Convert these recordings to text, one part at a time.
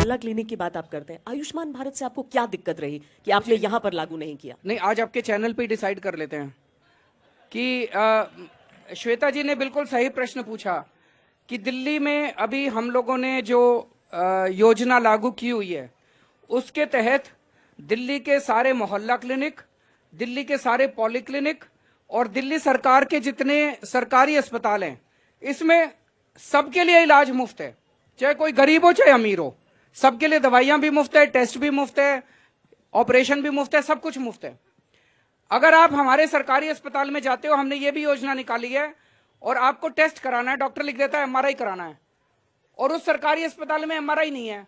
मोहल्ला क्लिनिक की बात आप करते हैं, आयुष्मान भारत से आपको क्या दिक्कत रही कि आपने यहाँ पर लागू नहीं किया? नहीं, आज आपके चैनल पे डिसाइड कर लेते हैं कि श्वेता जी ने बिल्कुल सही प्रश्न पूछा कि दिल्ली में अभी हम लोगों ने जो योजना लागू की हुई है उसके तहत दिल्ली के सारे मोहल्ला क्लिनिक, दिल्ली के सारे पॉलीक्लिनिक और दिल्ली सरकार के जितने सरकारी अस्पताल हैं इसमें सबके लिए इलाज मुफ्त है, चाहे कोई गरीब हो चाहे अमीर हो। सबके लिए दवाइयां भी मुफ्त है, टेस्ट भी मुफ्त है, ऑपरेशन भी मुफ्त है, सब कुछ मुफ्त है। अगर आप हमारे सरकारी अस्पताल में जाते हो, हमने ये भी योजना निकाली है और आपको टेस्ट कराना है, डॉक्टर लिख देता है एमआरआई कराना है और उस सरकारी अस्पताल में एमआरआई नहीं है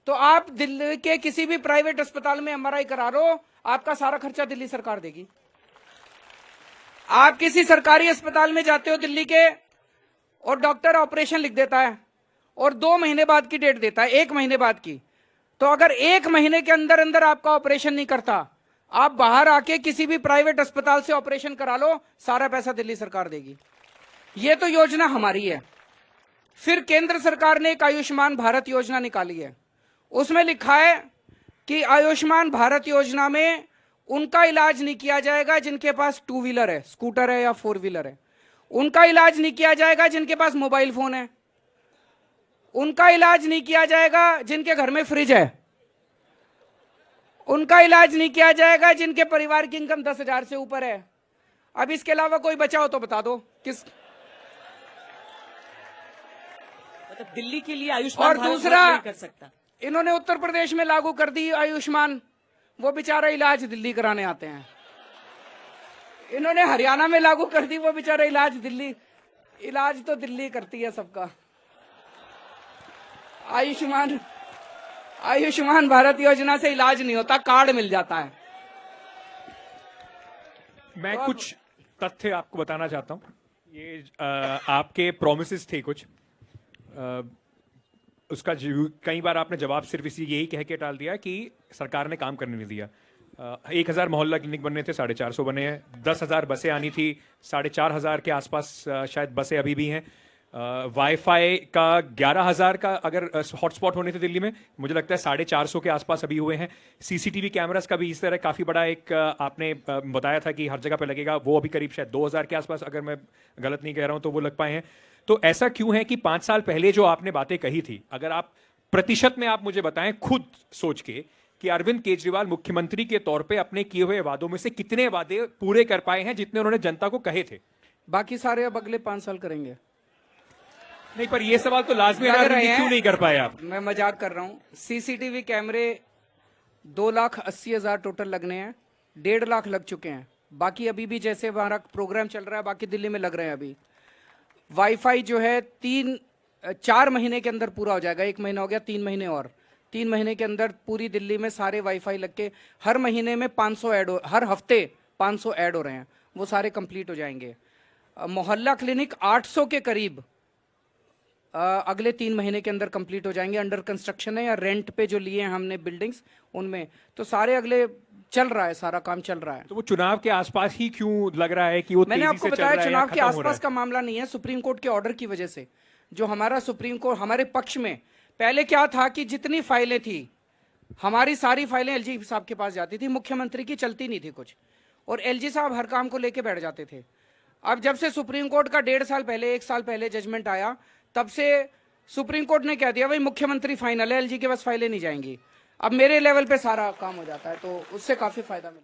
तो आप दिल्ली के किसी भी प्राइवेट अस्पताल में एमआरआई करा लो, आपका सारा खर्चा दिल्ली सरकार देगी। आप किसी सरकारी अस्पताल में जाते हो दिल्ली के और डॉक्टर ऑपरेशन लिख देता है और 2 महीने बाद की डेट देता है, 1 महीने बाद की, तो अगर 1 महीने के अंदर अंदर आपका ऑपरेशन नहीं करता, आप बाहर आके किसी भी प्राइवेट अस्पताल से ऑपरेशन करा लो, सारा पैसा दिल्ली सरकार देगी। ये तो योजना हमारी है। फिर केंद्र सरकार ने एक आयुष्मान भारत योजना निकाली है, उसमें लिखा है कि आयुष्मान भारत योजना में उनका इलाज नहीं किया जाएगा जिनके पास 2 व्हीलर है, स्कूटर है या 4 व्हीलर है। उनका इलाज नहीं किया जाएगा जिनके पास मोबाइल फोन है। उनका इलाज नहीं किया जाएगा जिनके घर में फ्रिज है। उनका इलाज नहीं किया जाएगा जिनके परिवार की इनकम 10,000 से ऊपर है। अब इसके अलावा कोई बचा हो तो बता दो किस। मतलब दिल्ली के लिए आयुष्मान और भारत दूसरा नहीं कर सकता। इन्होंने उत्तर प्रदेश में लागू कर दी आयुष्मान, वो बेचारा इलाज दिल्ली कराने आते हैं। इन्होंने हरियाणा में लागू कर दी, वो बेचारा इलाज दिल्ली, इलाज तो दिल्ली करती है सबका। आयुष्मान भारत योजना से इलाज नहीं होता, कार्ड मिल जाता है। मैं कुछ तथ्य आपको बताना चाहता हूं। ये आपके प्रोमिसेस थे कुछ, उसका कई बार आपने जवाब सिर्फ इसी यही कह के टाल दिया कि सरकार ने काम करने नहीं दिया। 1,000 मोहल्ला क्लिनिक बनने थे, 450 बने हैं। 10,000 बसें आनी थी, 4,500 के आसपास शायद बसें अभी भी हैं। वाईफाई का 11,000 का अगर हॉटस्पॉट होने थे दिल्ली में, मुझे लगता है 450 के आसपास अभी हुए हैं। सीसीटीवी कैमरास का भी इस तरह काफ़ी बड़ा एक आपने बताया था कि हर जगह पे लगेगा, वो अभी करीब शायद 2,000 के आसपास, अगर मैं गलत नहीं कह रहा हूं तो वो लग पाए हैं। तो ऐसा क्यों है कि 5 साल पहले जो आपने बातें कही थी, अगर आप प्रतिशत में आप मुझे बताएं खुद सोच के कि अरविंद केजरीवाल मुख्यमंत्री के तौर पे अपने किए हुए वादों में से कितने वादे पूरे कर पाए हैं जितने उन्होंने जनता को कहे थे? बाकी सारे अब अगले 5 साल करेंगे। नहीं, पर ये सवाल तो लाजमी है, क्यों नहीं कर पाए आप? मैं मजाक कर रहा हूँ। सीसीटीवी कैमरे 2,80,000 टोटल लगने हैं, 1.5 लाख लग चुके हैं। बाकी अभी भी जैसे हमारा प्रोग्राम चल रहा है, बाकी दिल्ली में लग रहे हैं अभी। वाईफाई जो है 4 महीने के अंदर पूरा हो जाएगा। 1 महीना हो गया, 3 महीने और 3 महीने के अंदर पूरी दिल्ली में सारे वाईफाई लग के हर महीने में 500 ऐड हो, हर हफ्ते 500 ऐड हो रहे हैं, वो सारे कंप्लीट हो जाएंगे। मोहल्ला क्लिनिक 800 के करीब अगले 3 महीने के अंदर कंप्लीट हो जाएंगे। अंडर कंस्ट्रक्शन है या रेंट पे जो लिए हैं हमने बिल्डिंग्स, उनमें तो सारे अगले चल रहा है, सारा काम चल रहा है। तो वो चुनाव के आसपास ही क्यों लग रहा है कि वो मैंने तेजी आपको से चल रहा बताया है, चुनाव के खत्म हो रहा आसपास का मामला नहीं है, सुप्रीम कोर्ट के ऑर्डर की वजह से। जो हमारा सुप्रीम कोर्ट हमारे पक्ष में, पहले क्या था कि जितनी फाइलें थी हमारी सारी फाइलें एलजी साहब के पास जाती थी, मुख्यमंत्री की चलती नहीं थी कुछ, और एलजी साहब हर काम को लेके बैठ जाते थे। अब जब से सुप्रीम कोर्ट का 1.5 साल पहले 1 साल पहले जजमेंट आया, तब से सुप्रीम कोर्ट ने कह दिया भाई मुख्यमंत्री फाइनल है, एलजी के पास फाइलें नहीं जाएंगी। अब मेरे लेवल पे सारा काम हो जाता है, तो उससे काफी फायदा मिला।